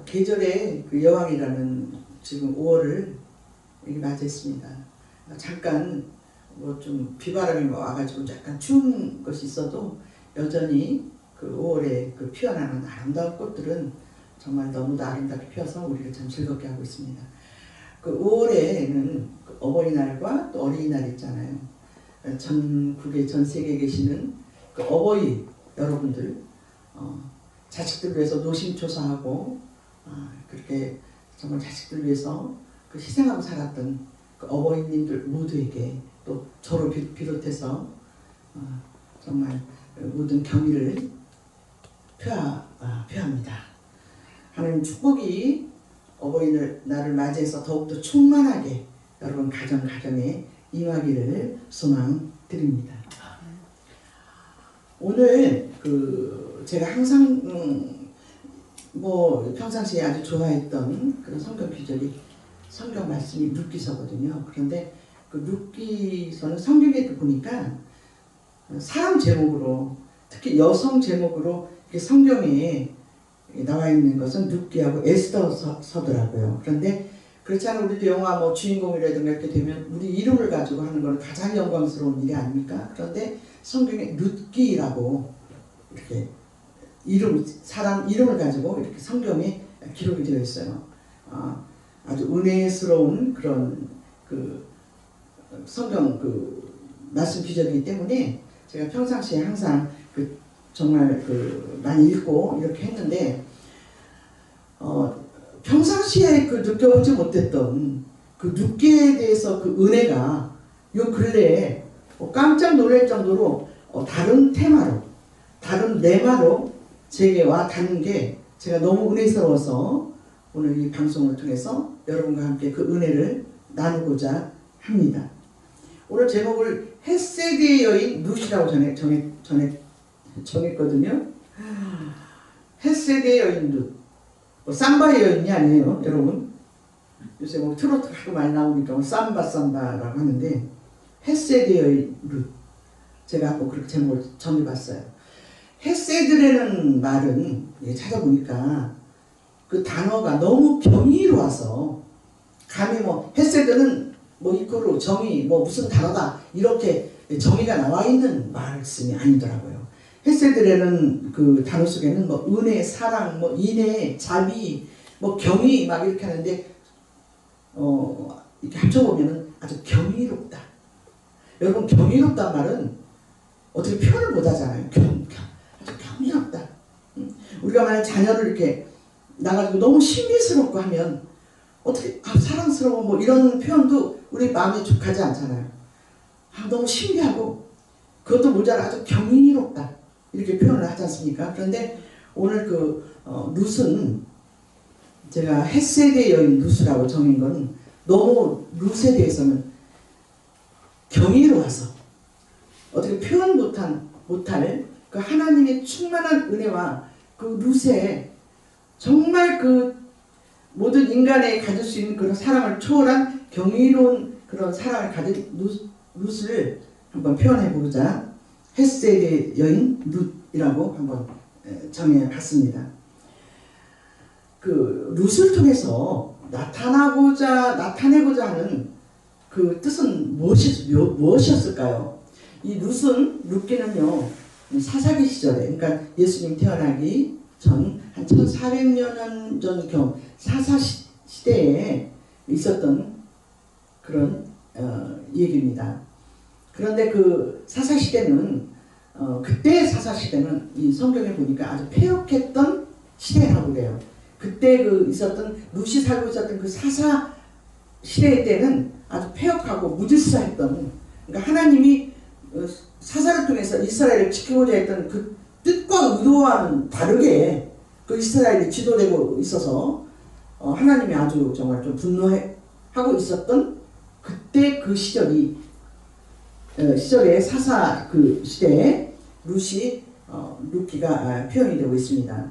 계절의 그 여왕이라는 지금 5월을 맞이했습니다. 잠깐 뭐 좀 비바람이 와가지고 약간 추운 것이 있어도 여전히 그 5월에 그 피어나는 아름다운 꽃들은 정말 너무도 아름답게 피어서 우리를 참 즐겁게 하고 있습니다. 그 5월에는 그 어버이날과 또 어린이날 있잖아요. 전국에 전 세계에 계시는 그 어버이 여러분들 자식들 위해서 노심초사하고 그렇게 정말 자식들 위해서 그 희생하고 살았던 그 어버이님들 모두에게 또 저를 비롯해서 정말 모든 경의를 표합니다. 하나님 축복이 어버이날을 맞이해서 더욱더 충만하게 여러분 가정에 임하기를 소망드립니다. 오늘 제가 항상 뭐 평상시에 아주 좋아했던 그런 성경 구절이 성경 말씀이 룻기서거든요. 그런데 그 룻기서는 성경에 보니까 사람 제목으로, 특히 여성 제목으로 성경에 나와 있는 것은 룻기하고 에스더서더라고요. 그런데 그렇지 않으면 우리도 영화 뭐 주인공이라든가 이렇게 되면 우리 이름을 가지고 하는 건 가장 영광스러운 일이 아닙니까? 그런데 성경에 룻기라고 이렇게 사람 이름을 가지고 이렇게 성경에 기록이 되어 있어요. 아주 은혜스러운 그런 성경 말씀 기절이기 때문에 제가 평상시에 항상 정말 많이 읽고 이렇게 했는데 평상시에 느껴보지 못했던 그 룻기에 대해서 그 은혜가 요 근래에 깜짝 놀랄 정도로 다른 테마로, 다른 레마로 제게 와 닿는 게 제가 너무 은혜스러워서 오늘 이 방송을 통해서 여러분과 함께 그 은혜를 나누고자 합니다. 오늘 제목을 헷세드의 여인 룻이라고 정했거든요. 헷세드의 여인 룻. 삼바의 여인이 아니에요, 여러분. 요새 뭐 트로트 하도 많이 나오니까 삼바라고 하는데 헷세드의 여인 룻. 제가 한번 그렇게 제목을 정해봤어요. 헷세드라는 말은 찾아보니까 그 단어가 너무 경이로워서 감히 뭐 헷세드는 뭐 이코로 정의 뭐 무슨 단어다 이렇게 정의가 나와 있는 말씀이 아니더라고요. 헷세드라는 그 단어 속에는 뭐 은혜, 사랑, 뭐 인애, 자비, 뭐 경의 막 이렇게 하는데 이렇게 합쳐보면은 아주 경이롭다. 여러분 경이롭단 말은 어떻게 표현을 못하잖아요. 아주 경이롭다. 우리가 만약 자녀를 이렇게 나가지고 너무 신비스럽고 하면 어떻게 사랑스러워 뭐 이런 표현도 우리 마음에 족하지 않잖아요. 너무 신비하고 그것도 모자라 아주 경이롭다 이렇게 표현을 하지 않습니까? 그런데 오늘 룻은 제가 헷세드의 여인 룻이라고 정한 건 너무 룻에 대해서는 경이로워서 어떻게 표현 못할 그 하나님의 충만한 은혜와 그 룻의 정말 모든 인간에 가질 수 있는 그런 사랑을 초월한 경이로운 그런 사랑을 가진 룻을 한번 표현해보자. 헷세드의 여인 룻이라고 한번 정해봤습니다. 룻을 통해서 나타내고자 하는 그 뜻은 무엇이었을까요? 이 룻기는요, 사사기 시절에, 그러니까 예수님 태어나기 전 한 1400년 전경 사사 시대에 있었던 그런 얘기입니다. 그런데 그 사사 시대는 그때의 사사 시대는 이 성경에 보니까 아주 패역했던 시대라고 그래요. 그때 룻이 살고 있었던 그 사사 시대 때는 아주 패역하고 무질서했던, 그러니까 하나님이 사사를 통해서 이스라엘을 지키고자 했던 그 뜻과 의도와는 다르게 그 이스라엘이 지도되고 있어서 하나님이 아주 정말 좀 분노하고 있었던 그때 그 시절에 사사 시대에 룻기가 표현이 되고 있습니다.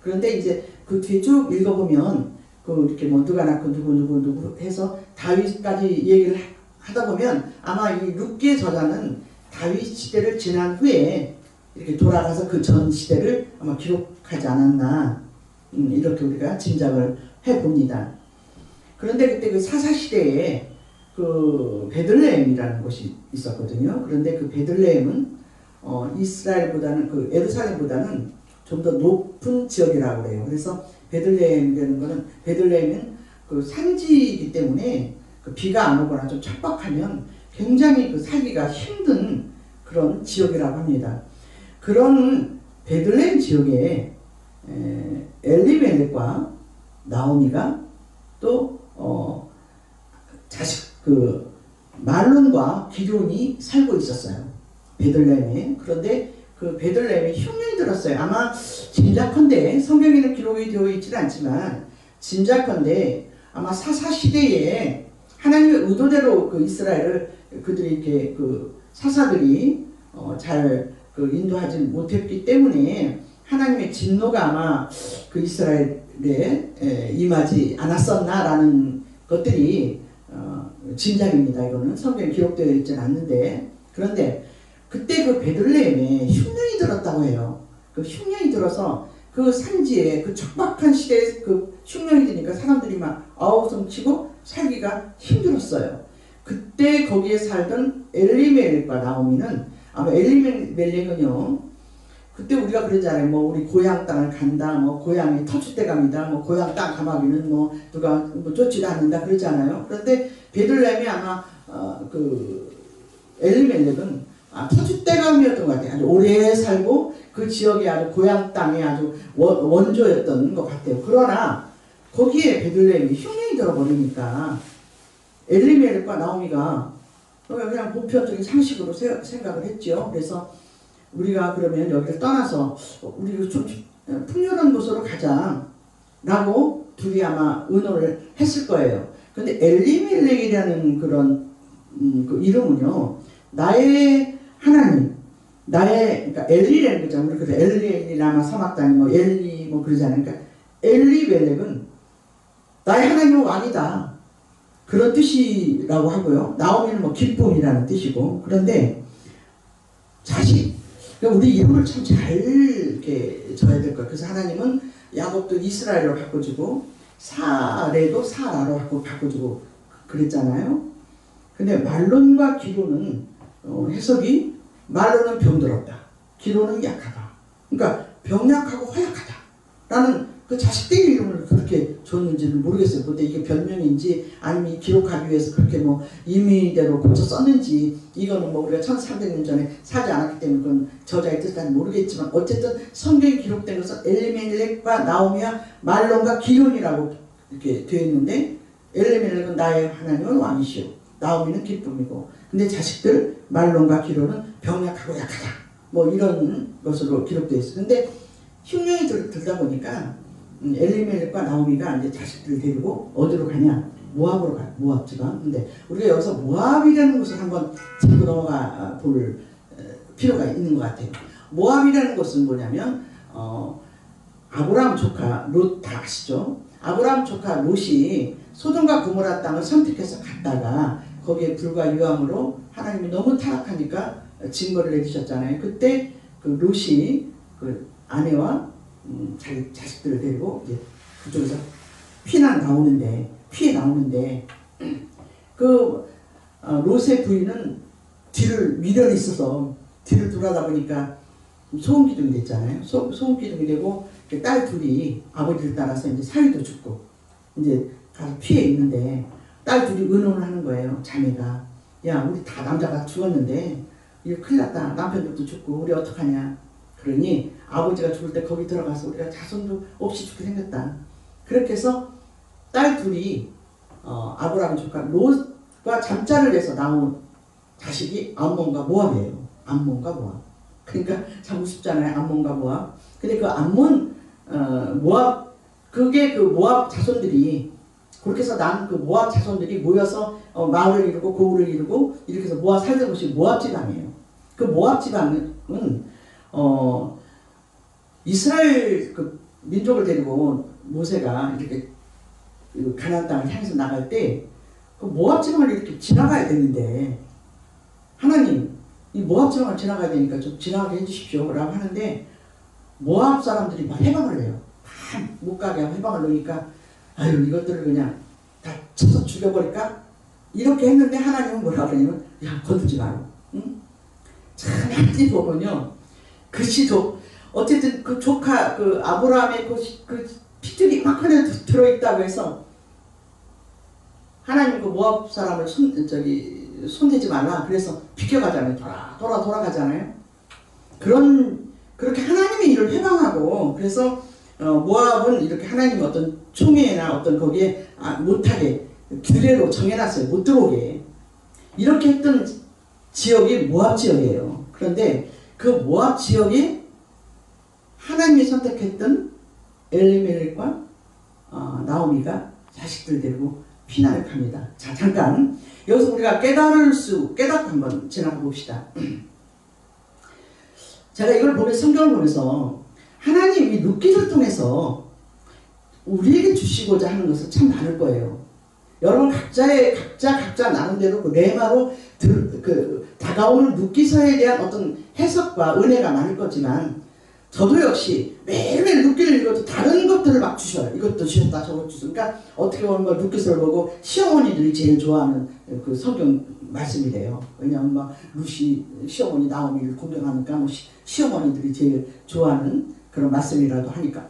그런데 이제 그 뒤에 쭉 읽어보면 이렇게 뭐 누가 낳고 누구 해서 다윗까지 얘기를 하다 보면 아마 이 룻기의 저자는 다윗 시대를 지난 후에 이렇게 돌아가서 그 전 시대를 아마 기록하지 않았나 이렇게 우리가 짐작을 해봅니다. 그런데 그때 그 사사시대에 그 베들레헴이라는 곳이 있었거든요. 그런데 그 베들레헴은 이스라엘보다는 그 예루살렘보다는 좀 더 높은 지역이라고 그래요. 그래서 베들레헴이라는 거는 베들레헴은 그 산지이기 때문에 그 비가 안 오거나 좀 척박하면 굉장히 그 살기가 힘든 그런 지역이라고 합니다. 그런 베들레헴 지역에 엘리멜렉과 나오미가 또 자식 그 말론과 기럐이 살고 있었어요. 베들레헴에. 그런데 그 베들레헴에 흉년이 들었어요. 아마 짐작컨대 성경에는 기록이 되어 있지는 않지만 짐작컨대 아마 사사시대에 하나님의 의도대로 그 이스라엘을 그들이 이렇게 그 사사들이 잘 그 인도하지 못했기 때문에 하나님의 진노가 아마 그 이스라엘에 임하지 않았었나라는 것들이 짐작입니다. 이거는 성경에 기록되어 있지는 않는데, 그런데 그때 그 베들레헴에 흉년이 들었다고 해요. 그 흉년이 들어서 그 산지에 그 척박한 시대에 그 흉년이 드니까 사람들이 막 아우성치고 살기가 힘들었어요. 그때 거기에 살던 엘리멜렉과 나오미는 아마 엘리멜렉은요, 그때 우리가 그러잖아요. 뭐 우리 고향 땅을 간다, 뭐 고향이 터줏대 갑니다, 뭐 고향 땅 가마귀는 뭐 누가 뭐 쫓지도 않는다 그러잖아요. 그런데 베들레헴이 아마 그 엘리멜렉은 터줏대감이었던 것 같아요. 아주 오래 살고 그 지역이 아주 고향 땅에 아주 원조였던 것 같아요. 그러나 거기에 베들레헴이 흉년이 들어버리니까 엘리멜렉과 나오미가 그냥 보편적인 상식으로 생각을 했죠. 그래서 우리가 그러면 여기를 떠나서 우리 좀 풍요로운 곳으로 가자 라고 둘이 아마 의논을 했을 거예요. 근데 엘리멜렉이라는 그런 그 이름은요, 나의 하나님, 그러니까 엘리라는 거죠. 우리 그래서 엘리라마 사막단이 뭐 엘리 뭐 그러잖아요. 그러니까 엘리멜렉은 나의 하나님은 왕이다, 그런 뜻이라고 하고요. 나오미는 뭐 기쁨이라는 뜻이고. 그런데 자식, 그러니까 우리 이름을 참 잘 이렇게 져야 될 거예요. 그래서 하나님은 야곱도 이스라엘로 바꿔주고 사레도 사라로 바꿔주고 그랬잖아요. 근데 말론과 기로는 해석이, 말론은 병들었다, 기로는 약하다. 그러니까 병약하고 허약하다 라는 그 자식들의 이름을 그렇게 줬는지는 모르겠어요. 근데 이게 별명인지 아니면 기록하기 위해서 그렇게 뭐 임의대로 고쳐 썼는지, 이거는 뭐 우리가 1300년 전에 사지 않았기 때문에 그건 저자의 뜻까지 모르겠지만, 어쨌든 성경에 기록된 것은 엘리멜렉과 나오미와 말론과 기론이라고 이렇게 되어 있는데, 엘리멜렉은 나의 하나님은 왕이시오, 나오미는 기쁨이고, 근데 자식들 말론과 기론은 병약하고 약하다, 뭐 이런 것으로 기록되어 있어요. 근데 흉년이 들다 보니까 엘리멜렉과 나오미가 이제 자식들을 데리고 어디로 가냐? 모압으로 가요. 모압 지방. 근데 우리가 여기서 모압이라는 곳을 한번 짚고 넘어가 볼 필요가 있는 것 같아요. 모압이라는 곳은 뭐냐면 아브라함 조카 롯 다 아시죠? 아브라함 조카 롯이 소돔과 고모라 땅을 선택해서 갔다가 거기에 불과 유황으로 하나님이 너무 타락하니까 징벌을 내리셨잖아요. 그때 그 롯이 그 아내와 자기 자식들을 데리고 이제 그쪽에서 피해 나오는데 그 롯의 부인은 뒤를 미련이 있어서 뒤를 돌아다 보니까 소음 기둥이 됐잖아요. 소음 기둥이 되고 딸 둘이 아버지를 따라서 이제 사위도 죽고 이제 가서 피해 있는데, 딸 둘이 의논을 하는 거예요. 자매가, 야 우리 다 남자가 죽었는데 이거 큰일 났다, 남편들도 죽고 우리 어떡하냐. 그러니 아버지가 죽을 때 거기 들어가서 우리가 자손도 없이 죽게 생겼다. 그렇게 해서 딸 둘이 아브라함 조카 롯과 잠자를 해서 나온 자식이 암몬과 모압이에요. 암몬과 모압. 그러니까 참 우습잖아요. 암몬과 모압. 근데 그 암몬 모압, 그게 그 모압 자손들이 그렇게 해서 난 그 모압 자손들이 모여서 마을을 이루고 고을을 이루고 이렇게 해서 모아 살던 곳이 모압 지방이에요. 그 모압 지방은 이스라엘 그 민족을 데리고 모세가 이렇게 가나안 땅을 향해서 나갈 때 그 모압 지방을 이렇게 지나가야 되는데, 하나님 이 모압 지방을 지나가야 되니까 좀 지나가게 해주십시오 라고 하는데, 모압 사람들이 막 해방을 해요. 다 못 가게 하고 해방을 놓으니까 아유 이것들을 그냥 다 쳐서 죽여버릴까? 이렇게 했는데 하나님은 뭐라 그러냐면 야 건들지 마라. 응? 참 하나님 보면요 그 시도 어쨌든 그 조카 그 아브라함의 그 피줄이 막하게 들어있다고 해서 하나님 그 모압 사람을 손대지 말라 그래서 비켜가잖아요. 돌아가잖아요. 그렇게 하나님의 일을 회방하고 그래서 모압은 이렇게 하나님 어떤 총회나 어떤 거기에 못하게 규례로 정해놨어요. 못 들어오게. 이렇게 했던 지역이 모압 지역이에요. 그런데 그 모압 지역에 하나님이 선택했던 엘리멜렉과 나오미가 자식들 데리고 피난을 갑니다. 자 잠깐 여기서 우리가 깨닫고 한번 지나가 봅시다. 제가 이걸 보면서 성경을 보면서 하나님이 룻기를 통해서 우리에게 주시고자 하는 것은 참 많을 거예요. 여러분 각자 나름대로 그 레마로 다가오는 룻기서에 대한 어떤 해석과 은혜가 많을 거지만 저도 역시 매일매일 룻기를 읽어도 다른 것들을 막 주셔요. 이것도 주셨다 저것도 주셨다. 그러니까 어떻게 보면 룻기서를 보고 시어머니들이 제일 좋아하는 그 성경 말씀이 돼요. 왜냐하면 막 룻이 시어머니 나오미를 공경하니까 뭐 시어머니들이 제일 좋아하는 그런 말씀이라도 하니까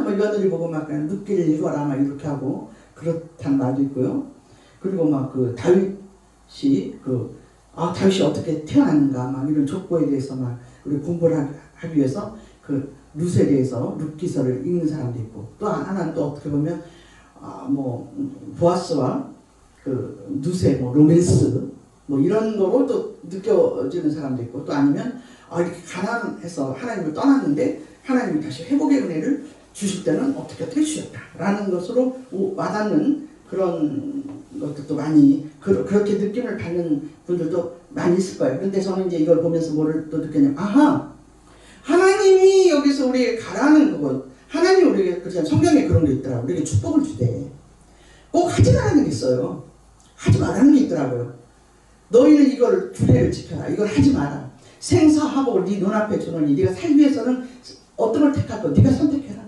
뭐 며느리 보고 막 그냥 룻기를 읽어라 막 이렇게 하고 그렇다는 말도 있고요. 그리고 막 그 다윗이 다윗이 어떻게 태어났는가 막 이런 족보에 대해서 막 우리 공부를 하기 위해서 그 룻에 대해서 룻기서를 읽는 사람도 있고 또 하나는 또 어떻게 보면 뭐 보아스와 그 룻의 뭐 로맨스 뭐 이런 거로 또 느껴지는 사람도 있고 또 아니면 이렇게 가난해서 하나님을 떠났는데 하나님이 다시 회복의 은혜를 주실 때는 어떻게 주셨다라는 것으로 와닿는 그런 것들도 많이 그렇게 느낌을 받는 분들도 많이 있을 거예요. 그런데 저는 이제 이걸 보면서 뭐를 또 느꼈냐면 하나님이 여기서 우리에게 가라는 그것 하나님이 우리에게 그렇잖아요. 성경에 그런 게 있더라고요. 우리에게 축복을 주대. 꼭 하지 말라는 게 있어요. 하지 말라는 게 있더라고요. 너희는 이걸 규례를 지켜라. 이걸 하지 마라. 생사화복을 네 눈앞에 주노니 네가 살기 위해서는 어떤 걸 택할 거 네가 선택해라.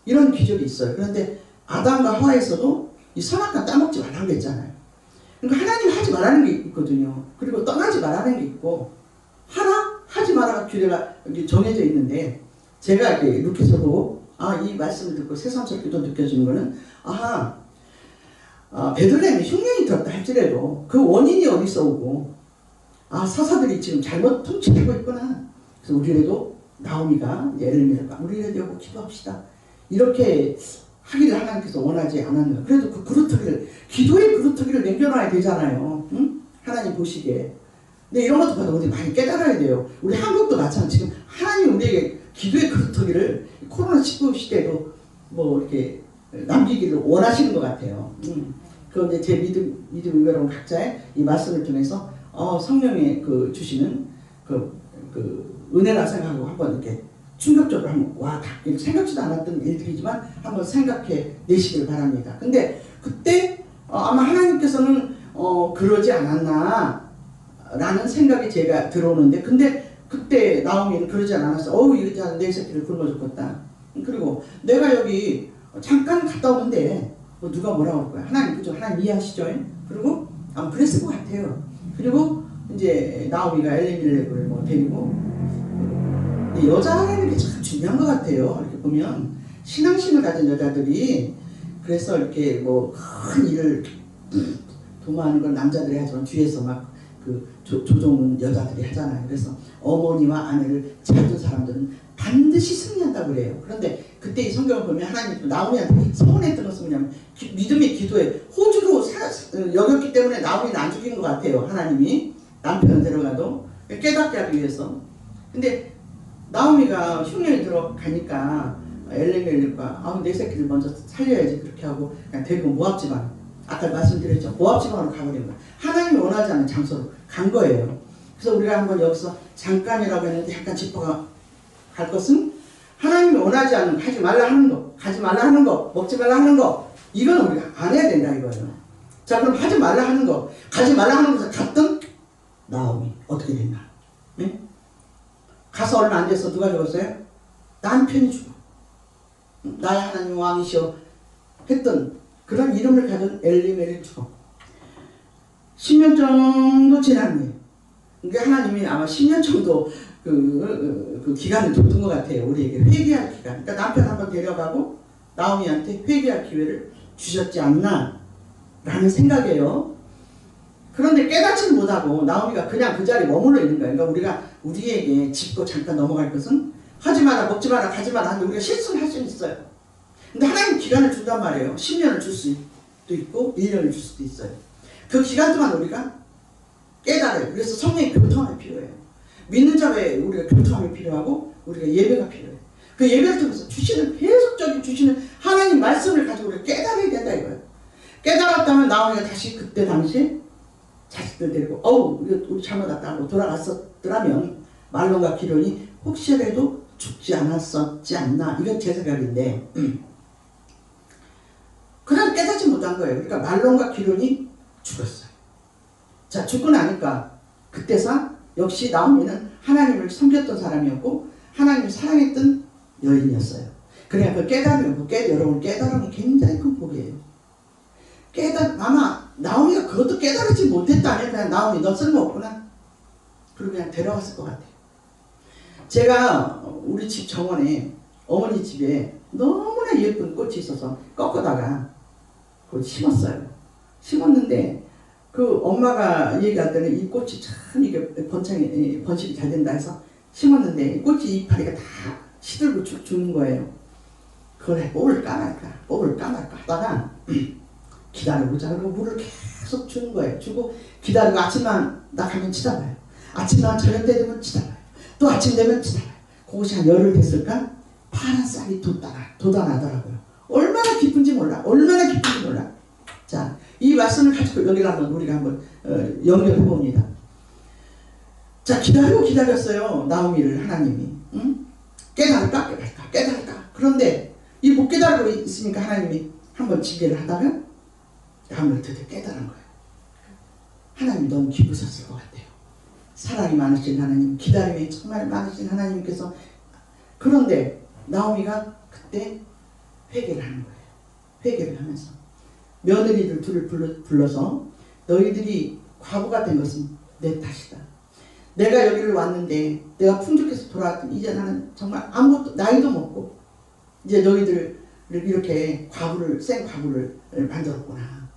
이런 기적이 있어요. 그런데 아담과 하와에서도 이 선악과 따먹지 말라고 했잖아요. 그러니까 하나님 하지 말라는 게 있거든요. 그리고 떠나지 말라는 게 있고 하지 마라가 규례가 여기 정해져 있는데 제가 이렇게 룻기서 보고 이 말씀을 듣고 새삼스럽게 또 느껴지는 거는 베들레헴에 흉년이 들었다 할지라도 그 원인이 어디서 오고 사사들이 지금 잘못 통치되고 있구나. 그래서 우리라도 나오미가 엘리멜렉과 우리라도 기도합시다. 이렇게 하기를 하나님께서 원하지 않았는가. 그래도 그 그루터기를 기도의 그루터기를 남겨놔야 되잖아요. 응? 하나님 보시기에. 근데 이런 것도 봐도 우리 많이 깨달아야 돼요. 우리 한국도 마찬가지. 지금 하나님 우리에게 기도의 그루터기를 코로나19 시대에도 뭐 이렇게 남기기를 원하시는 것 같아요. 그런데 제 믿음 여러분 각자의 이 말씀을 통해서 성령의 그 주시는 그 은혜라 생각하고 한번 이렇게 충격적으로 한번 생각지도 않았던 일들이지만 한번 생각해 내시길 바랍니다. 근데 그때 아마 하나님께서는 그러지 않았나 라는 생각이 제가 들어오는데 근데 그때 나오미는 그러지 않았어. 이거 내 새끼를 굶어 죽겠다. 그리고 내가 여기 잠깐 갔다 오는데 누가 뭐라고 할 거야. 하나님 그죠? 하나님 이해하시죠? 그리고 그랬을 것 같아요. 그리고 이제 나오미가 엘리멜렉을 뭐 데리고 여자라는 게 참 중요한 것 같아요. 이렇게 보면 신앙심을 가진 여자들이 그래서 이렇게 뭐 큰 일을 도모하는 건 남자들이 하지만 뒤에서 막 그 조종은 여자들이 하잖아요. 그래서 어머니와 아내를 찾은 사람들은 반드시 승리한다고 그래요. 그런데 그때 이 성경을 보면 하나님 나오미한테 서운했던 것은 뭐냐면 믿음의 기도에 호주로 여겼기 때문에 나오미는 안 죽인 것 같아요. 하나님이 남편을 데려가도 깨닫게 하기 위해서. 근데 나오미가 흉년이 들어가니까 엘리멜렉과 내 새끼를 먼저 살려야지 그렇게 하고 그냥 데리고 모압 지방 아까 말씀드렸죠. 모압 지방으로 가버린 거예요. 하나님이 원하지 않는 장소로 간 거예요. 그래서 우리가 한번 여기서 잠깐이라고 했는데 약간 짚어갈 것은 하나님이 원하지 않는 하지 말라 하는 거, 가지 말라 하는 거, 먹지 말라 하는 거 이건 우리가 안 해야 된다 이거예요. 자 그럼 하지 말라 하는 거, 가지 말라 하는 것을 갔던 나오미 어떻게 됐나? 네? 가서 얼마 안 돼서 누가 죽었어요? 남편이 죽어. 나의 하나님 왕이시여 했던 그런 이름을 가진 엘리멜을 주고 10년 정도 지난 후에 그러니까 하나님이 아마 10년 정도 그 기간을 뒀던 것 같아요. 우리에게 회개할 기간. 그러니까 남편 한번 데려가고 나오미한테 회개할 기회를 주셨지 않나 라는 생각이에요. 그런데 깨닫지를 못하고 나오미가 그냥 그 자리에 머물러 있는 거예요. 그러니까 우리에게 짚고 잠깐 넘어갈 것은 하지 마라, 먹지 마라, 가지 마라 하는데 우리가 실수를 할 수는 있어요. 근데 하나님 기간을 준단 말이에요. 10년을 줄 수도 있고 1년을 줄 수도 있어요. 그 기간 동안 우리가 깨달아요. 그래서 성령의 교통함이 필요해요. 믿는 자에 우리가 교통함이 필요하고 우리가 예배가 필요해요. 그 예배를 통해서 주시는 계속적인 주시는 하나님 말씀을 가지고 우리가 깨달아야 된다 이거예요. 깨달았다면 나오미가 다시 그때 당시에 자식들 데리고 우리 잘못 왔다 하고 돌아갔었더라면 말론과 기론이 혹시라도 죽지 않았었지 않나 이건 제 생각인데 그냥 깨닫지 못한 거예요. 그러니까 말론과 기론이 죽었어요. 자 죽고 나니까 그때서 역시 나오미는 하나님을 섬겼던 사람이었고 하나님을 사랑했던 여인이었어요. 그러니까 그 깨달음이 여러분 깨달음은 굉장히 큰 복이에요. 아마 나오미가 그것도 깨달지 못했다면 그냥 나오미 너 쓸모없구나 그리고 그냥 데려갔을 것 같아요. 제가 우리 집 정원에 어머니 집에 너무나 예쁜 꽃이 있어서 꺾어다가 그걸 심었어요. 심었는데 그 엄마가 얘기할 때는 이 꽃이 참 이게 번식이 잘 된다 해서 심었는데 이 꽃이 이파리가 다 시들고 죽는 거예요. 그래 뽑을까 말까 하다가 기다려보자 그러고 물을 계속 주는 거예요. 주고 기다리고 아침만 나 가면 치다봐요. 아침만 저녁 때 되면 치다봐요. 또 아침 되면 치다봐요. 그것이 한 열흘 됐을까? 파란 쌀이 돋아나더라고요. 얼마나 기쁜지 몰라. 자, 이 말씀을 가지고 여기를 우리가 한번 연결해 봅니다. 자, 기다렸어요. 나오미를 하나님이. 응? 깨달을까? 그런데 이 못 깨달고 있으니까 하나님이 한번 징계를 하다가 다음을 드디어 깨달은 거예요. 하나님이 너무 기쁘셨을 것 같아요. 사랑이 많으신 하나님, 기다림이 정말 많으신 하나님께서 그런데 나오미가 그때 회개를 하는 거예요. 회개를 하면서 며느리들 둘을 불러서 너희들이 과부가 된 것은 내 탓이다. 내가 여기를 왔는데 내가 풍족해서 돌아왔더니 이제 나는 정말 아무것도 나이도 먹고 이제 너희들을 이렇게 센 과부를 만들었구나.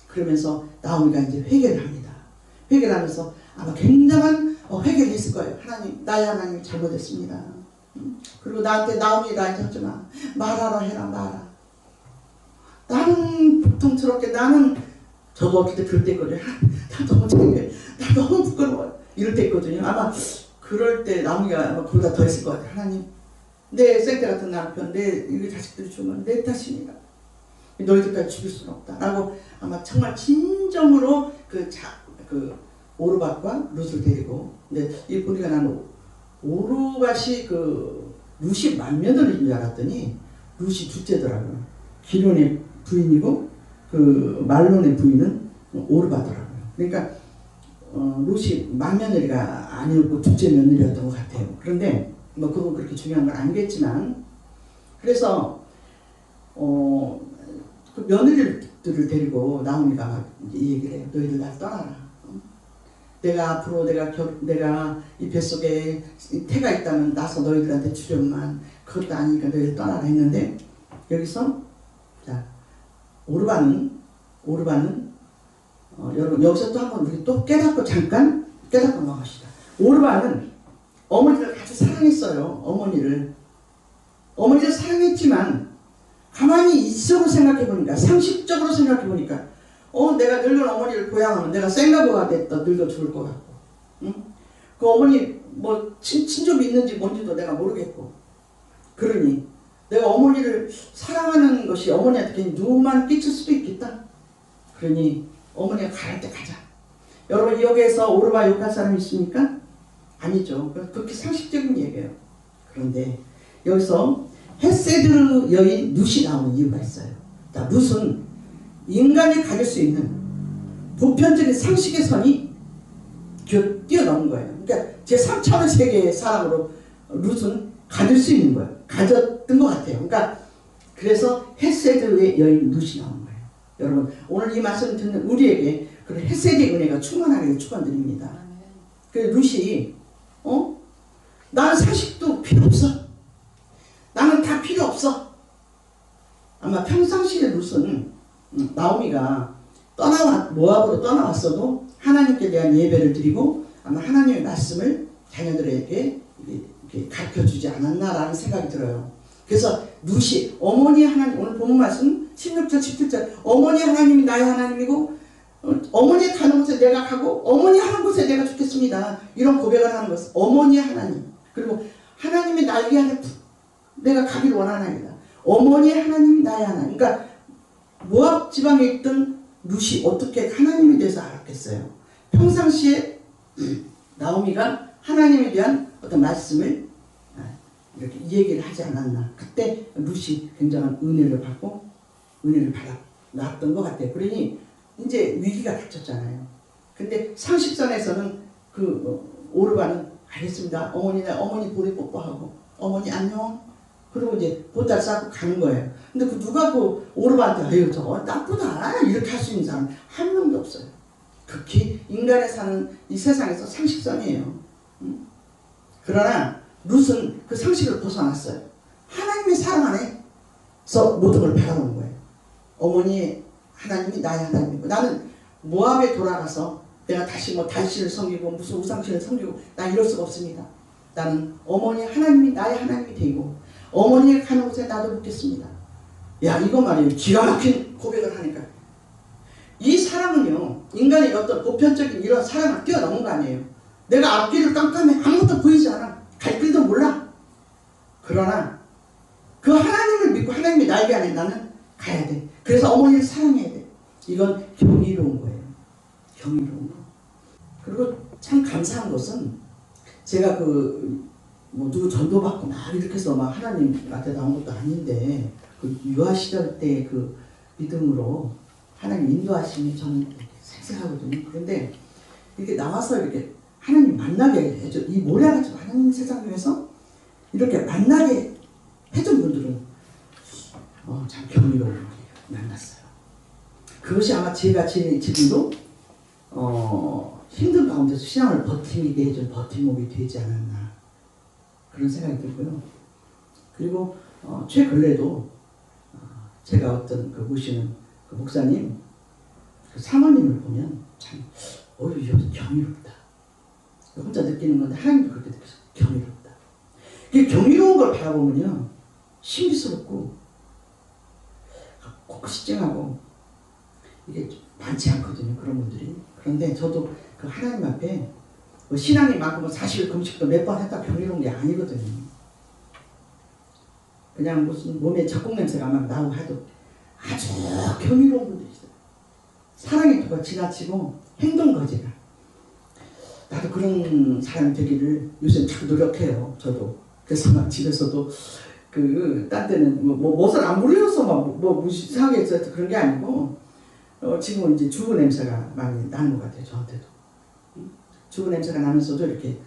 그러면서 나오미가 이제 회개를 합니다. 회개를 하면서 아마 굉장한 회개를 했을 거예요. 하나님, 나의 하나님 잘못했습니다. 그리고 나한테 나오미 나한테 하지 마. 말하라 해라 말아. 나는 보통스럽게 저도 그때 그럴 때 있거든요. 나 너무 창피해. 나 너무 부끄러워. 이럴 때 있거든요. 아마 그럴 때 나오미가 아마 그보다 더 했을 것 같아요. 하나님, 내 생태 같은 남편, 내 자식들이 죽으면 내 탓입니다. 너희들까지 죽일 수는 없다. 라고 아마 정말 진정으로 그 오르밧과 룻을 데리고 근데 이 보니까 나는 오르밧이 룻이 맏며느리인 줄 알았더니 룻이 둘째더라고요. 기론의 부인이고 그 말론의 부인은 오르밧더라고요. 그러니까 룻이 맏며느리가 아니었고 둘째 며느리였던 것 같아요. 그런데 뭐 그건 그렇게 중요한 건 아니겠지만 그래서 그 며느리들을 데리고 나오미가 막 이 얘기를 해요. 너희들 날 떠나라. 내가 앞으로 내가 이 뱃속에 태가 있다면 나서 너희들한테 주련만 그것도 아니니까 너희들 떠나라 했는데 여기서 자 오르밧은 여러분 여기서 또 한번 우리 또 깨닫고 넘어갑시다. 오르밧은 어머니를 아주 사랑했어요. 어머니를 사랑했지만 가만히 이성으로 생각해보니까 상식적으로 생각해보니까 내가 늙은 어머니를 고향하면 내가 생가부가 됐다 늙어 죽을 것 같고 응? 그 어머니 뭐 친족이 있는지 뭔지도 내가 모르겠고 그러니 내가 어머니를 사랑하는 것이 어머니한테 괜히 누만 끼칠 수도 있겠다. 그러니 어머니가 가랄 때 가자. 여러분 여기에서 오르밧 욕할 사람 있습니까? 아니죠. 그렇게 상식적인 얘기예요. 그런데 여기서 헤세드 여인 룻이 나오는 이유가 있어요. 자, 룻은 인간이 가질 수 있는 보편적인 상식의 선이 뛰어넘은 거예요. 그러니까 제3차원의 세계의 사람으로 룻은 가질 수 있는 거예요. 가졌던 것 같아요. 그러니까 그래서 헤세드의 여인 룻이 나온 거예요. 여러분 오늘 이 말씀 듣는 우리에게 그런 헤세드의 은혜가 충만하기를 축원드립니다. 그 룻이 나는 상식도 필요 없어. 나는 다 필요 없어. 아마 평상시에 룻은 나오미가 모압으로 떠나왔어도 하나님께 대한 예배를 드리고 아마 하나님의 말씀을 자녀들에게 가르쳐주지 않았나라는 생각이 들어요. 그래서 룻이 어머니 하나님, 오늘 본문 말씀 16절 17절 어머니 하나님이 나의 하나님이고 어머니 가는 곳에 내가 가고 어머니 하는 곳에 내가 죽겠습니다. 이런 고백을 하는 것은 어머니 하나님, 그리고 하나님의 날개 안에 내가 가기를 원하나이다. 어머니 하나님이 나의 하나님. 그러니까 모압 지방에 있던 룻이 어떻게 하나님에 대해서 알았겠어요. 평상시에 나오미가 하나님에 대한 어떤 말씀을 이렇게 이 얘기를 하지 않았나. 그때 룻이 굉장한 은혜를 받았던 것 같아요. 그러니 이제 위기가 닥쳤잖아요. 근데 상식선에서는 오르바는 알겠습니다. 어머니 볼에 뽀뽀하고 어머니 안녕. 그리고 이제 보따리 싸고 가는 거예요. 근데 누가 오르바한테 아유 저거 나쁘다 이렇게 할 수 있는 사람 한 명도 없어요. 극히 인간에 사는 이 세상에서 상식선이에요. 그러나 룻은 그 상식을 벗어났어요. 하나님의 사랑 안에서 모든 걸 바라보는 거예요. 어머니 하나님이 나의 하나님이고 나는 모압에 돌아가서 내가 다시 달신을 섬기고 무슨 우상신을 섬기고 나 이럴 수가 없습니다. 나는 어머니 하나님이 나의 하나님이 되고 어머니가 가는 곳에 나도 묻겠습니다. 야 이거 말이에요. 기가 막힌 고백을 하니까 이 사랑은요 인간의 어떤 보편적인 이런 사랑을 뛰어넘은 거 아니에요. 내가 앞길을 깜깜해 아무것도 보이지 않아. 갈 길도 몰라. 그러나 그 하나님을 믿고 하나님의 날개 안에 나는 가야 돼. 그래서 어머니를 사랑해야 돼. 이건 경이로운 거예요. 경이로운 거. 그리고 참 감사한 것은 제가 누구 전도받고 막 이렇게 해서 막 하나님한테 나온 것도 아닌데 유아 시절 때 믿음으로 하나님 인도하심이 저는 생생하거든요. 그런데 이렇게 나와서 이렇게 하나님 만나게 해줘. 이 모래같이 많은 세상에서 이렇게 만나게 해준 분들은 참 경이로운 분이에요. 만났어요. 그것이 아마 제가 지금도 힘든 가운데서 신앙을 버티게 해준 버팀목이 되지 않았나 그런 생각이 들고요. 그리고 최근에도 제가 어떤 모시는 목사님 사모님을 보면 참 경이롭다. 혼자 느끼는 건데 하나님도 그렇게 느껴서 경이롭다. 이 경이로운 걸 바라보면요 신비스럽고 코끝이 찡하고 이게 많지 않거든요. 그런 분들이. 그런데 저도 하나님 앞에 신앙이 많고 40일 금식도 몇 번 했다 경이로운 게 아니거든요. 그냥 무슨 몸에 적국 냄새가 막 나고 해도 아주 경이로운 분들이 있어요. 사랑의 도가 지나치고 행동 거지가. 나도 그런 사람이 되기를 요새 자꾸 노력해요. 저도. 그래서 막 집에서도 딴 때는 못을 안 부려서 무시하게 해서 그런 게 아니고 지금은 이제 주부 냄새가 많이 나는 것 같아요. 저한테도. 주부 냄새가 나면서도 이렇게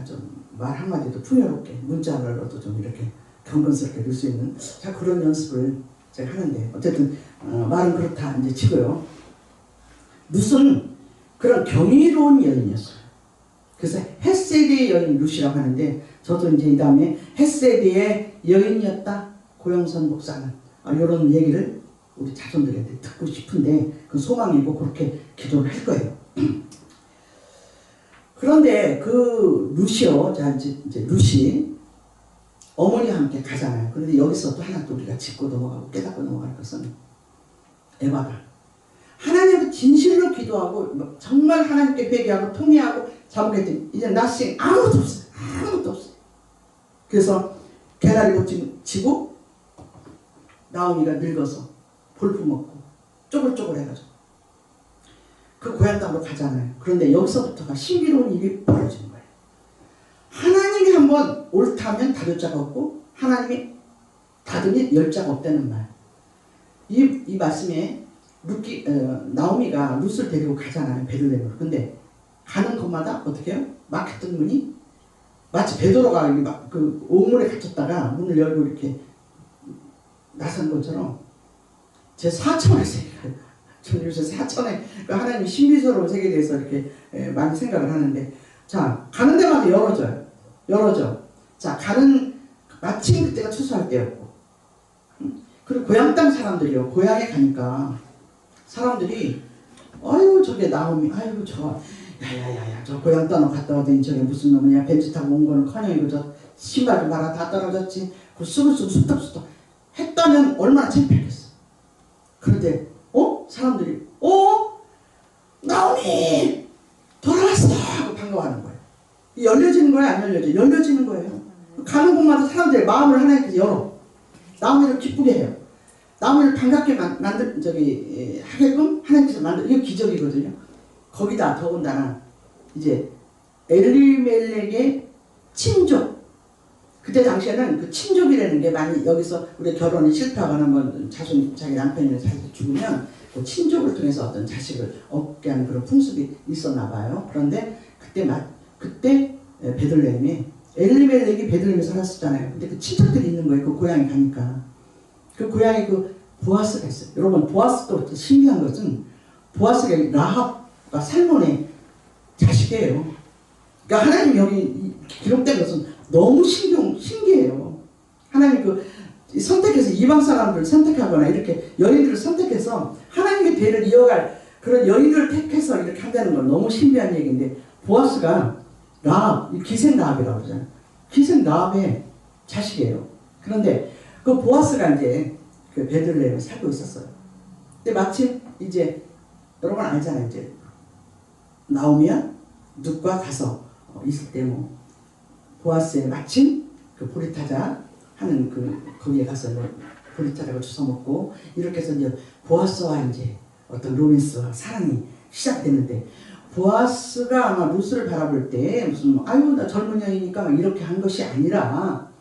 좀 말 한마디도 풍요롭게 문자로도 좀 이렇게 경건스럽게 넣을 수 있는 그런 연습을 제가 하는데 어쨌든 말은 그렇다 이제 치고요. 룻은 그런 경이로운 여인이었어요. 그래서 헤세드의 여인 룻이라고 하는데 저도 이제 이 다음에 헤세드의 여인이었다 고영선 목사는 이런 얘기를 우리 자손들한테 듣고 싶은데 그 소망이고 그렇게 기도를 할 거예요. 그런데 룻이요, 이제 룻이 어머니와 함께 가잖아요. 그런데 여기서 또 하나 또 우리가 짚고 넘어가고 깨닫고 넘어갈 것은 에바가 하나님께 진실로 기도하고 정말 하나님께 회개하고 통회하고 자복했더니 이제 나싱 아무것도 없어요. 아무것도 없어요. 그래서 개나리 옷 지고 나오미가 늙어서 볼품없고 쪼글쪼글해가지고 그 고향 땅으로 가잖아요. 그런데 여기서부터가 신비로운 일이 벌어지는 거예요. 하나님이 한번 옳다면 다를 자가 없고 하나님이 닫으면 열 자가 없다는 말. 이 말씀에 나오미가 룻을 데리고 가잖아요. 베들레헴으로. 근데 가는 곳마다 어떻게 해요? 막혔던 문이 마치 베드로가 우물에 갇혔다가 문을 열고 이렇게 나선 것처럼 제 4천의 세계가, 저는 요새 4천의 그 하나님 신비스러운 세계에 대해서 이렇게 많이 생각을 하는데, 자, 가는 데마다 열어져. 자, 마침 그때가 추수할 때였고, 그리고 고향 땅 사람들이요, 고향에 가니까 사람들이 아이고 저게 나오미, 아이고 저 야야야야 저 고향 땅으로 갔다 오더니 저게 무슨 놈이냐, 벤츠 타고 온 거는 커녕 이거 저 신발 좀 봐라 다 떨어졌지, 그 수글수글 수덕수덕 했다면 얼마나 창피했겠어. 그런데 사람들이 나오미 돌아왔어 하고 반가워하는 거예요. 열려지는 거예요, 안 열려져? 열려지는 거예요. 가는 곳마다 사람들의 마음을 하나님께서 열어 나오미를 기쁘게 해요. 나오미를 반갑게 하게끔 하나님께서 이게 기적이거든요. 거기다 더군다나 이제 엘리멜렉의 친족, 그때 당시에는 그 친족이라는 게 많이, 여기서 우리 결혼이 실패하거나 뭐 자기 남편이 죽으면 그 친족을 통해서 어떤 자식을 얻게 하는 그런 풍습이 있었나 봐요. 그런데 그때 베들레헴에 엘리멜렉이 베들레헴에 살았었잖아요. 근데 그 친척들이 있는 거예요. 그 고향에 가니까. 그 고향에 그 보아스가 있어요. 여러분, 보아스도 신기한 것은, 보아스가 라합과 살몬의 자식이에요. 그러니까 하나님 여기 기록된 것은 너무 신기해요. 하나님 선택해서 이방 사람들을 선택하거나 이렇게 여인들을 선택해서 하나님의 대를 이어갈 그런 여인들을 택해서 이렇게 한다는 건 너무 신비한 얘기인데, 보아스가 기생 라합이라고 그러잖아요. 기생 라합의 자식이에요. 그런데 그 보아스가 이제 그 베들레헴에 살고 있었어요. 근데 마침 이제 여러분 알잖아요. 이제 나오미와 룻과 가서 있을 때 보아스의 마침 그 보리타자 하는 거기에 가서 보리타자를 주워 먹고 이렇게 해서 이제 보아스와 이제 어떤 로맨스와 사랑이 시작되는데, 보아스가 아마 룻을 바라볼 때 무슨 아유 나 젊은 여인이니까 막 이렇게 한 것이 아니라,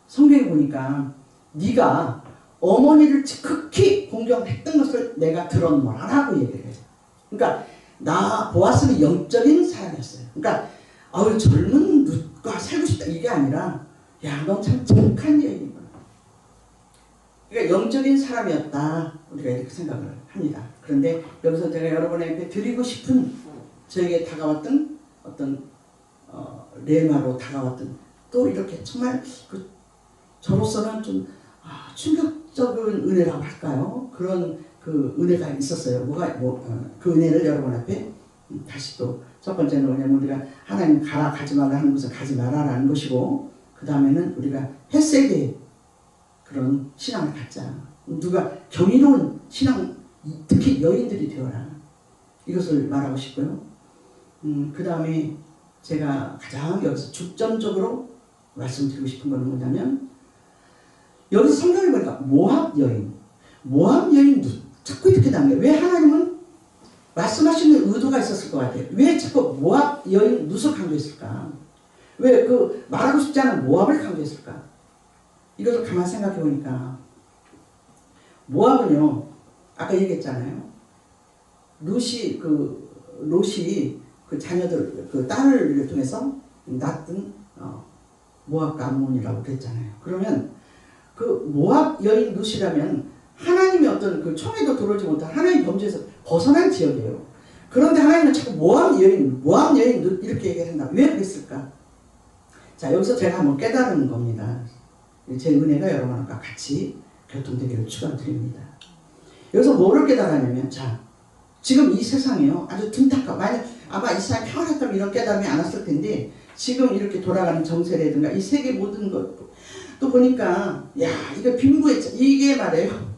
성경에 보니까 네가 어머니를 극히 공경했던 것을 내가 들었노라라고 얘기를 해요. 그러니까 보아스는 영적인 사람이었어요. 그러니까 아유 젊은 룻과 살고 싶다 이게 아니라, 야 너 참 착한 여인이구나. 그러니까 영적인 사람이었다, 우리가 이렇게 생각을 합니다. 그런데 여기서 제가 여러분에게 드리고 싶은, 저에게 다가왔던 어떤 레마로 다가왔던, 또 이렇게 정말 저로서는 좀 충격적인 은혜라고 할까요? 그런 그 은혜가 있었어요. 그 은혜를 여러분 앞에 다시 또, 첫 번째는 뭐냐면 우리가 하나님 가지 말라 하는 것을 가지 말아라는 것이고, 그 다음에는 우리가 햇세계의 그런 신앙을 갖자. 누가 경이로운 신앙, 특히 여인들이 되어라. 이것을 말하고 싶고요. 그 다음에 제가 가장 여기서 중점적으로 말씀드리고 싶은 것은 뭐냐면, 여기서 성경을 보니까 모압 여인 자꾸 이렇게 나온 왜 하나님은 말씀하시는 의도가 있었을 것 같아요. 왜 자꾸 모압 여인 룻을 강조했을까? 왜 말하고 싶지 않은 모압을 강조했을까? 이것을 가만 생각해 보니까, 모압은요, 아까 얘기했잖아요. 롯이 그 자녀들, 그 딸을 통해서 낳았던 모압과 암몬이라고 그랬잖아요. 그러면 그 모압 여인 룻이라면 하나님의 어떤 그 총에도 들어오지 못한 하나님 범죄에서 벗어난 지역이에요. 그런데 하나님은 자꾸 모압 여인 룻 이렇게 얘기한다. 왜 그랬을까? 자, 여기서 제가 한번 깨달은 겁니다. 제 은혜가 여러분과 같이 교통되기를 축원드립니다. 여기서 뭐를 깨달았냐면, 자, 지금 이 세상이요, 아주 둔탁하고, 아마 이 세상 평안했다면 이런 깨달음이 안 왔을 텐데, 지금 이렇게 돌아가는 정세라든가 이 세계 모든 것 또 보니까, 야, 이거 이게 말이에요.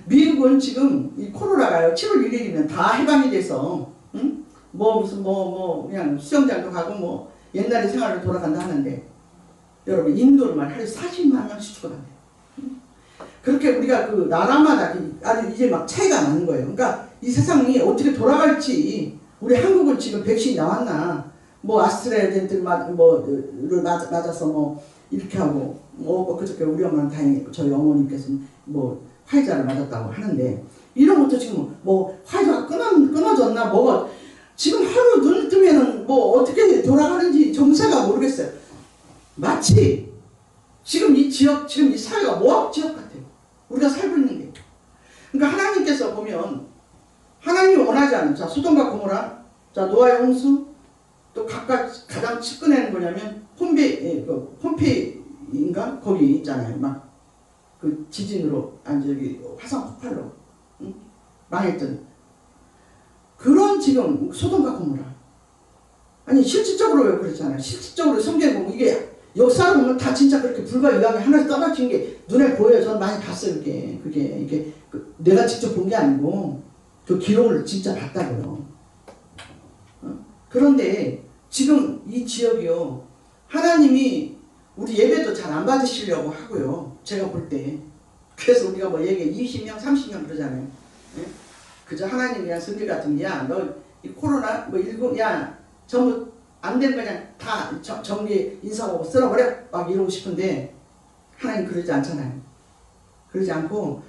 미국은 지금 이 코로나가요, 7월 1일이면 다 해방이 돼서, 응? 그냥 수영장도 가고 옛날의 생활로 돌아간다 하는데, 여러분, 인도를 하루에 40만 명씩 죽어간대요. 그렇게 우리가 그 나라마다 아주 이제 막 차이가 나는 거예요. 그러니까 이 세상이 어떻게 돌아갈지, 우리 한국은 지금 백신이 나왔나, 아스트라제네카를 맞아서 이렇게 하고, 그저께 우리 엄마는 다행히 저희 어머니께서는 화이자를 맞았다고 하는데, 이런 것도 지금 화이자가 끊어졌나, 지금 하루 눈 뜨면은 어떻게 돌아가는지 정세가 모르겠어요. 마치 지금 이 지역, 지금 이 사회가 모압 지역 같아요. 우리가 살고 있는 게. 그러니까 하나님께서 보면 하나님이 원하지 않는 자 소돔과 고모라, 자 노아의 홍수, 또 각각 가장 측근에는 뭐냐면 폼페이인가 거기 있잖아요. 막 그 지진으로 아니 저기 화산 폭발로 응? 망했던 그런 지금 소돔과 고모라. 아니 실질적으로 왜 그렇잖아요. 실질적으로 성경에 보면 이게 역사로 보면 다 진짜 그렇게 불가이하게 하나씩 떨어진 게 눈에 보여요. 저는 많이 봤어요. 그게 내가 직접 본 게 아니고 그 기록을 진짜 봤다고요. 그런데 지금 이 지역이요. 하나님이 우리 예배도 잘 안 받으시려고 하고요. 제가 볼 때. 그래서 우리가 뭐 얘기 20명, 30명 그러잖아요. 예? 그저 하나님 그냥 성질 같은 게, 야, 너 이 코로나, 뭐, 야, 전부 안 되는 그냥 다 정리 인사하고 쓸어버려. 막 이러고 싶은데, 하나님 그러지 않잖아요. 그러지 않고,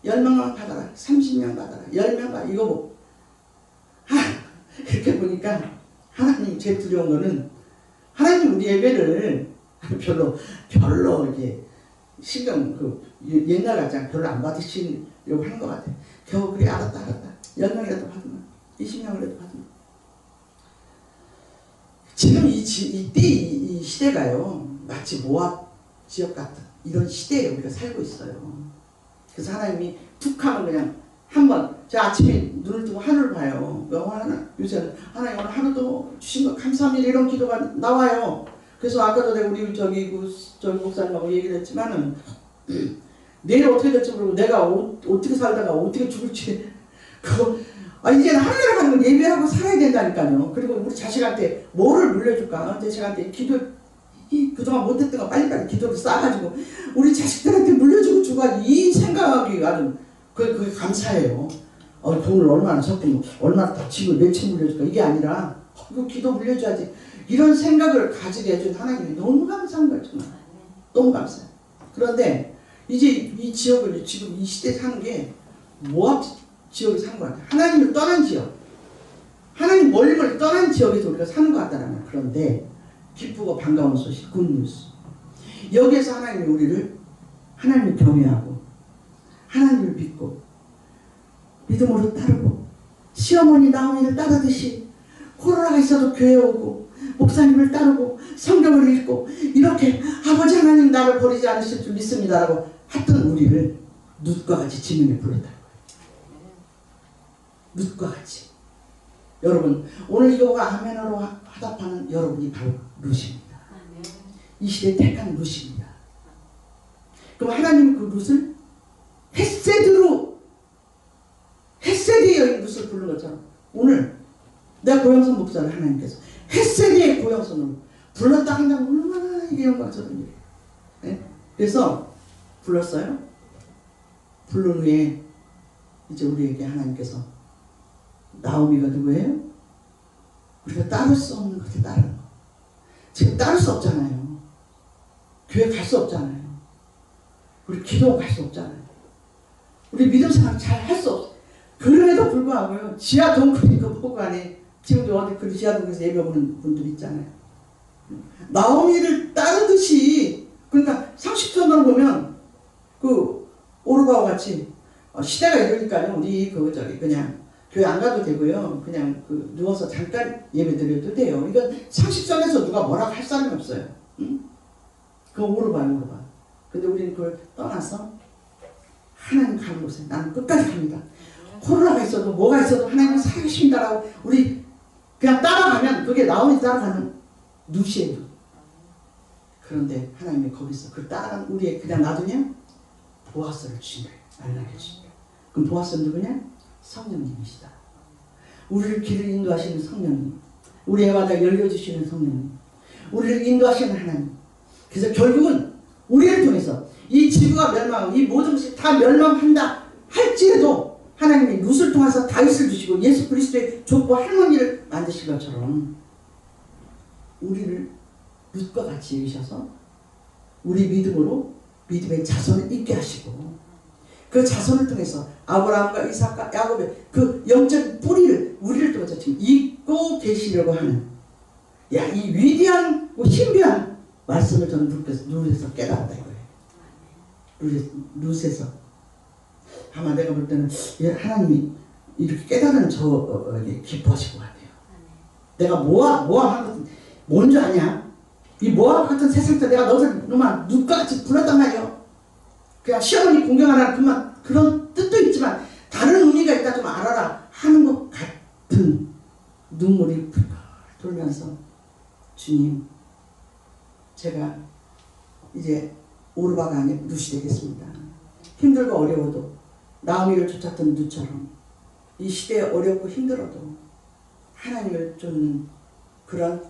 10명만 받아라. 30명 받아라. 10명 받아라. 이거 뭐, 이렇게 보니까, 하나님 제일 두려운 거는, 하나님 우리 예배를 별로 이게 신경 옛날 같지 않고 별로 안 받으시려고 하는 것 같아요. 겨우 그래 알았다 10명이라도 받으면 20명이라도 받으면 지금 이때 이 시대가요 마치 모압 지역 같은 이런 시대에 우리가 살고 있어요. 그래서 하나님이 툭 하면 그냥 한번 제가 아침에 눈을 뜨고 하늘을 봐요. 요새는 하나님 오늘 하루도 주신 거 감사합니다 이런 기도가 나와요. 그래서 아까도 내가 우리 저기 목사님하고 얘기를 했지만은 내일 어떻게 될지 모르고 내가 어떻게 살다가 어떻게 죽을지 그거 이제는 하늘에 가는 건 예배하고 살아야 된다니까요. 그리고 우리 자식한테 뭐를 물려줄까? 자식한테 기도 그동안 못했던 거 빨리빨리 기도를 쌓아가지고 우리 자식들한테 물려주고 주고 이 생각이 아주 그게 감사해요. 돈을 얼마나 섞고 얼마나 다 집을 몇 채 물려줄까 이게 아니라 이거 기도 물려줘야지 이런 생각을 가지게 해준 하나님이 너무 감사한 거예요. 정말 너무 감사해요. 그런데 이제 이 지역을 지금 이 시대에 사는 게 모압 지역에 사는 것 같아요. 하나님을 떠난 지역, 하나님 멀리 떠난 지역에서 우리가 사는 것 같다는 거예요. 그런데 기쁘고 반가운 소식, 굿뉴스. 여기에서 하나님이 우리를 하나님을 경외하고 하나님을 믿고 믿음으로 따르고 시어머니 나오미를 따르듯이 코로나가 있어도 교회 오고 목사님을 따르고 성경을 읽고 이렇게 아버지 하나님 나를 버리지 않으실 줄 믿습니다라고 했던 우리를 룻과 같이 지명에 불렀다는 거예요. 룻과 같이. 여러분 오늘 이거가 아멘으로 화답하는 여러분이 바로 룻입니다. 이 시대에 택한 룻입니다. 그럼 하나님이 그 룻을 헷세드의 여인 룻을 부른 것처럼 오늘 내가 고영선 목사를 하나님께서 헷세드의 고영선으로 불렀다 한다면 얼마나 이게 영광스러운 일이에요. 네? 그래서 불렀어요. 부른 후에 이제 우리에게 하나님께서 나오미가 누구예요? 우리가 따를 수 없는 것을 따르는 거. 지금 따를 수 없잖아요. 교회 갈 수 없잖아요. 우리 기도 갈 수 없잖아요. 우리 믿음 생활 잘 할 수 없어요. 그럼에도 불구하고요. 지하 동굴이 그 포구 안에 지금도 어디 그 지하 동굴에서 예배 보는 분들 있잖아요. 나오미를 따르듯이 그러니까 상식적으로 보면 그 오르바와 같이 시대가 이러니까요. 우리 그냥 교회 안 가도 되고요. 그냥 누워서 잠깐 예배 드려도 돼요. 이건 상식선에서 누가 뭐라고 할 사람이 없어요. 응? 그거 오르바. 근데 우리는 그걸 떠나서 하나님 가는 곳에 나는 끝까지 갑니다. 코로나가 있어도 뭐가 있어도 하나님은 살아계십니다라고 우리 그냥 따라가면 그게 나오니 따라가는 룻이에요. 그런데 하나님이 거기서 그 따라간 우리의 그냥 놔두냐? 보아스를 주신다. 알라게 주신다. 그럼 보아스는 누구냐? 성령님이시다. 우리를 길을 인도하시는 성령님, 우리의 바닥 열려주시는 성령님, 우리를 인도하시는 하나님. 그래서 결국은 우리를 통해서 이 지구가 멸망하고 이 모든 것이 다 멸망한다 할지라도 하나님이 룻을 통해서 다윗을 주시고 예수 그리스도의 족보 할머니를 만드신 것처럼 우리를 룻과 같이 이으셔서 우리 믿음으로 믿음의 자손을 있게 하시고 그 자손을 통해서 아브라함과 이삭과 야곱의 그 영적인 뿌리를 우리를 통해서 지금 잇고 계시려고 하는 이 위대한 신비한 말씀을 저는 룻에서 깨달았다 이거예요. 룻에서 아마 내가 볼 때는 하나님이 이렇게 깨달은 저에게 기뻐하실 것 같아요. 내가 모함 같은 뭔 줄 아냐? 이 모함 같은 세상에서 내가 너를 놈아 누가 같이 불렀단 말이요. 그냥 시어머니 공경하라는 그런 뜻도 있지만 다른 의미가 있다 좀 알아라 하는 것 같은 눈물이 풀풀 돌면서 주님, 제가 이제 오르바가 아니라 룻이 되겠습니다. 힘들고 어려워도 나오미를 쫓았던 룻처럼 이 시대에 어렵고 힘들어도 하나님을 쫓는 그런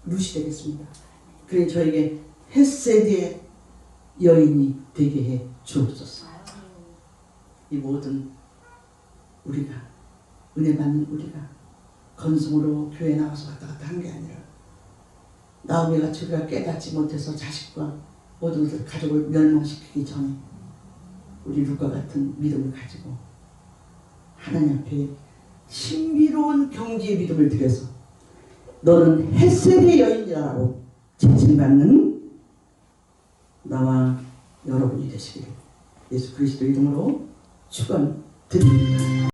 룻이 되겠습니다. 그러니 저에게 헤세드의 여인이 되게 해 주옵소서. 이 모든 우리가 은혜 받는 우리가 건성으로 교회 나와서 왔다 갔다 한 게 아니라 나오미가 우리가 깨닫지 못해서 자식과 모든 가족을 멸망시키기 전에 우리 룻과 같은 믿음을 가지고 하나님 앞에 신비로운 경지의 믿음을 드려서 너는 헷셀의 여인이라고 칭찬받는 나와 여러분이 되시기를 예수 그리스도 이름으로 축원드립니다.